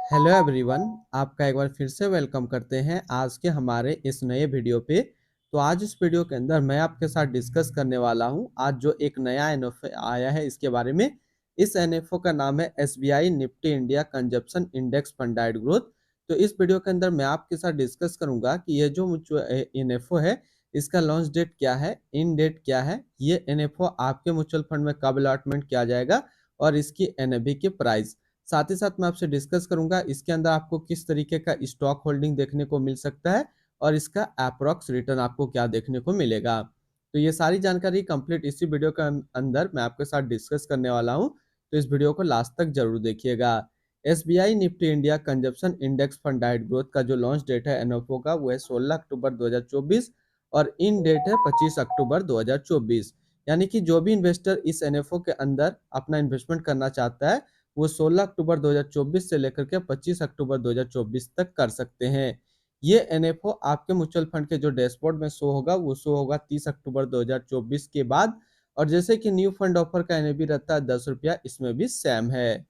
Hello everyone, आपका एक बार फिर से वेलकम करते हैं आज के हमारे इस नए वीडियो पे। तो आज इस वीडियो के अंदर मैं आपके साथ डिस्कस करने वाला हूं आज जो एक नया एनएफओ आया है इसके बारे में। इस एनएफओ का नाम है SBI Nifty India consumption index फंडाइड ग्रोथ। तो इस वीडियो के अंदर मैं आपके साथ डिस्कस करूंगा कि ये जो एनएफओ है इसका लॉन्च डेट क्या है, इन डेट क्या है, ये एनएफओ आपके म्यूचुअल फंड में कब अलॉटमेंट किया जाएगा और इसकी एनएबी की प्राइस। साथ ही साथ मैं आपसे डिस्कस करूंगा इसके अंदर आपको किस तरीके का स्टॉक होल्डिंग देखने को मिल सकता है और इसका अप्रॉक्स रिटर्न आपको क्या देखने को मिलेगा। तो ये सारी जानकारी कंप्लीट इसी वीडियो के अंदर मैं आपके साथ डिस्कस करने वाला हूं, तो इस वीडियो को लास्ट तक जरूर देखिएगा। SBI Nifty India consumption index fund diet growth का जो लॉन्च डेट है एनएफओ का वो है 16 अक्टूबर 2024 और इन डेट है 25 अक्टूबर 2024। यानी कि जो भी इन्वेस्टर इस एनएफओ के अंदर अपना इन्वेस्टमेंट करना चाहता है वो 16 अक्टूबर 2024 से लेकर के 25 अक्टूबर 2024 तक कर सकते हैं। ये एनएफओ आपके म्यूचुअल फंड के जो डैशबोर्ड में शो होगा वो शो होगा 30 अक्टूबर 2024 के बाद। और जैसे कि न्यू फंड ऑफर का एनएबी रहता है 10 रुपया, इसमें भी सेम है।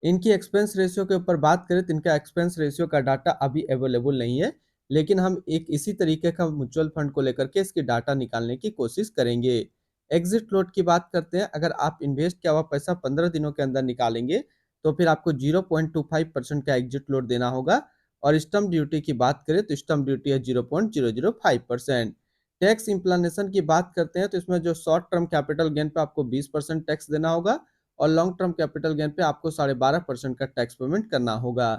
इनकी एक्सपेंस रेशियो के ऊपर बात करें तो इनका एक्सपेंस रेशियो का डाटा अभी अवेलेबल नहीं है, लेकिन हम एक इसी तरीके का म्यूचुअल फंड को लेकर के इसकी डाटा निकालने की कोशिश करेंगे। एग्जिट फ्लोट की बात करते हैं, अगर आप इन्वेस्ट किया हुआ पैसा 15 दिनों के अंदर निकालेंगे तो फिर आपको 0.25% का एग्जिट फ्लोट देना होगा। और स्टम्प ड्यूटी की बात करें तो स्टम्प ड्यूटी है 0.005%। टैक्स इम्प्लानेशन की बात करते हैं तो इसमें जो शॉर्ट टर्म कैपिटल गेन पे आपको 20% टैक्स देना होगा और लॉन्ग टर्म कैपिटल गेन पे आपको 12.5% का टैक्स पेमेंट करना होगा।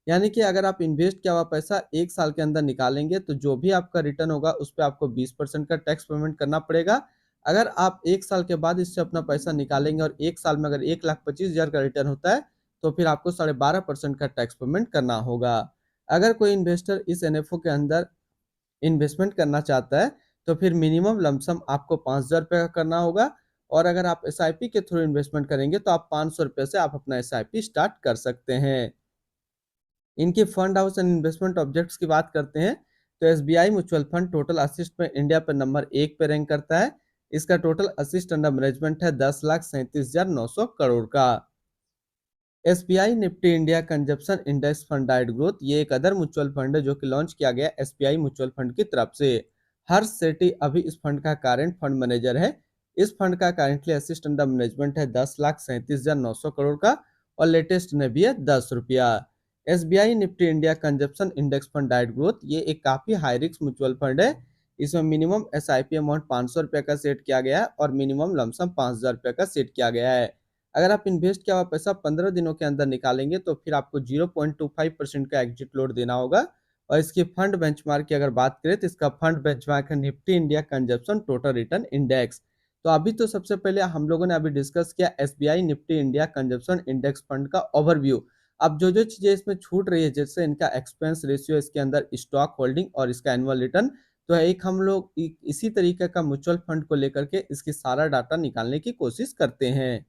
यानी कि अगर आप इन्वेस्ट किया हुआ पैसा एक साल के अंदर निकालेंगे तो जो भी आपका रिटर्न होगा उस पर आपको 20% का टैक्स पेमेंट करना पड़ेगा। अगर आप एक साल के बाद इससे अपना पैसा निकालेंगे और एक साल में अगर 1,25,000 का रिटर्न होता है तो फिर आपको 12.5% का टैक्स पेमेंट करना होगा। अगर कोई इन्वेस्टर इस एनएफओ के अंदर इन्वेस्टमेंट करना चाहता है तो फिर मिनिमम लमसम आपको 5,000 रुपये का करना होगा। और अगर आप एसआईपी के थ्रू इन्वेस्टमेंट करेंगे तो आप 500 रुपये से आप अपना एसआईपी स्टार्ट कर सकते हैं। इनके fund house and investment objects की बात करते हैं तो SBI mutual fund total assist में इंडिया पर नंबर 1 पे रैंक करता है। इसका टोटल असिस्ट अंडर मैनेजमेंट है 10,37,900 करोड़ का। SBI Nifty India consumption index fund diet growth ये एक अदर म्यूचुअल फंड है जो कि लॉन्च किया गया एसबीआई म्यूचुअल फंड की तरफ से। हर्ष सेठी अभी इस फंड का करंट फंड मैनेजर है। इस फंड का करेंटली असिस्ट अंडर मैनेजमेंट है 10,37,900 करोड़ का और लेटेस्ट ने भी है 10 रुपया। SBI Nifty India consumption index fund diet growth ये एक काफी हाई रिस्क म्यूचुअल फंड है। इसमें मिनिमम एसआईपी अमाउंट 500 रुपये का सेट किया गया है और मिनिमम लमसम 5,000 रुपये का सेट किया गया है। अगर आप इन्वेस्ट किया हुआ पैसा 15 दिनों के अंदर निकालेंगे तो फिर आपको 0.25% का एग्जिट लोड देना होगा। और इसकी फंड बेंचमार्क की अगर बात करें तो इसका फंड बेंचमार्क है Nifty India consumption total return index. तो अभी तो सबसे पहले हम लोगों ने अभी डिस्कस किया SBI Nifty India consumption index fund का ओवरव्यू। अब जो जो चीजें इसमें छूट रही है जैसे इनका एक्सपेंस रेशियो, इसके अंदर स्टॉक होल्डिंग और इसका एनुअल रिटर्न, तो एक हम लोग इसी तरीके का म्यूचुअल फंड को लेकर के इसकी सारा डाटा निकालने की कोशिश करते हैं।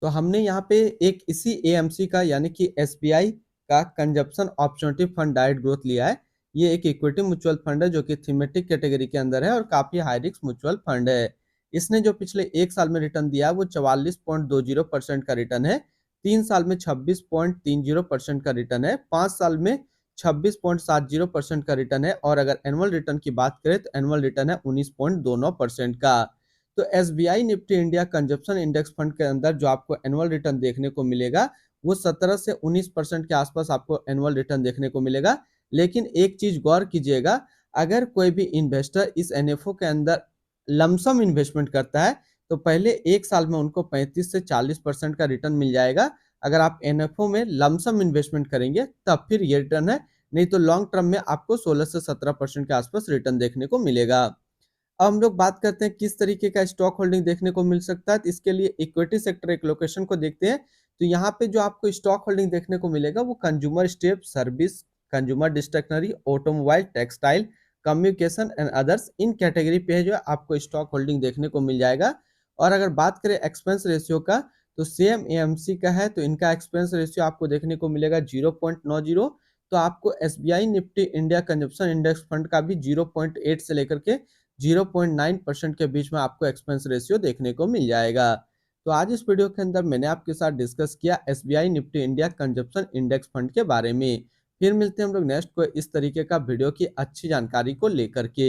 तो हमने यहाँ पे एक इसी एएमसी का यानी कि एसबीआई का consumption opportunity fund diet growth लिया है। ये एक इक्विटी म्यूचुअल फंड है जो कि थीमेटिक कैटेगरी के अंदर है और काफी हाई रिस्क म्यूचुअल फंड है। इसने जो पिछले एक साल में रिटर्न दिया है वो 44.20% का रिटर्न है। 3 साल में 26.30% का रिटर्न है। 5 साल में 26.70% का रिटर्न है और अगर एनुअल रिटर्न की बात करें तो एनुअल रिटर्न है 19.29% का। तो SBI Nifty India consumption index fund के अंदर जो आपको एनुअल रिटर्न देखने को मिलेगा वो 17 से 19% के आसपास आपको एनुअल रिटर्न देखने को मिलेगा। लेकिन एक चीज गौर कीजिएगा, अगर कोई भी इन्वेस्टर इस एनएफओ के अंदर लमसम इन्वेस्टमेंट करता है तो पहले एक साल में उनको 35 से 40% का रिटर्न मिल जाएगा। अगर आप एनएफओ में लमसम इन्वेस्टमेंट करेंगे तब फिर ये रिटर्न है, नहीं तो लॉन्ग टर्म में आपको 16 से 17% के आसपास रिटर्न देखने को मिलेगा। अब हम लोग बात करते हैं किस तरीके का स्टॉक होल्डिंग देखने को मिल सकता है, तो इसके लिए इक्विटी सेक्टर एक लोकेशन को देखते हैं। तो यहाँ पे जो आपको स्टॉक होल्डिंग देखने को मिलेगा वो consumer step service, consumer discretionary, automobile, textile, communication and others, in category पे है जो आपको स्टॉक होल्डिंग देखने को मिल जाएगा। और अगर बात करें एक्सपेंस रेशियो का तो सेम एएमसी का है तो इनका एक्सपेंस रेशियो आपको देखने को मिलेगा 0.90। तो आपको SBI Nifty India consumption index fund का भी 0.8 से लेकर के 0.9% के बीच में आपको एक्सपेंस रेशियो देखने को मिल जाएगा। तो आज इस वीडियो के अंदर मैंने आपके साथ डिस्कस किया SBI Nifty India consumption index fund के बारे में। फिर मिलते हैं हम लोग नेक्स्ट को इस तरीके का वीडियो की अच्छी जानकारी को लेकर के।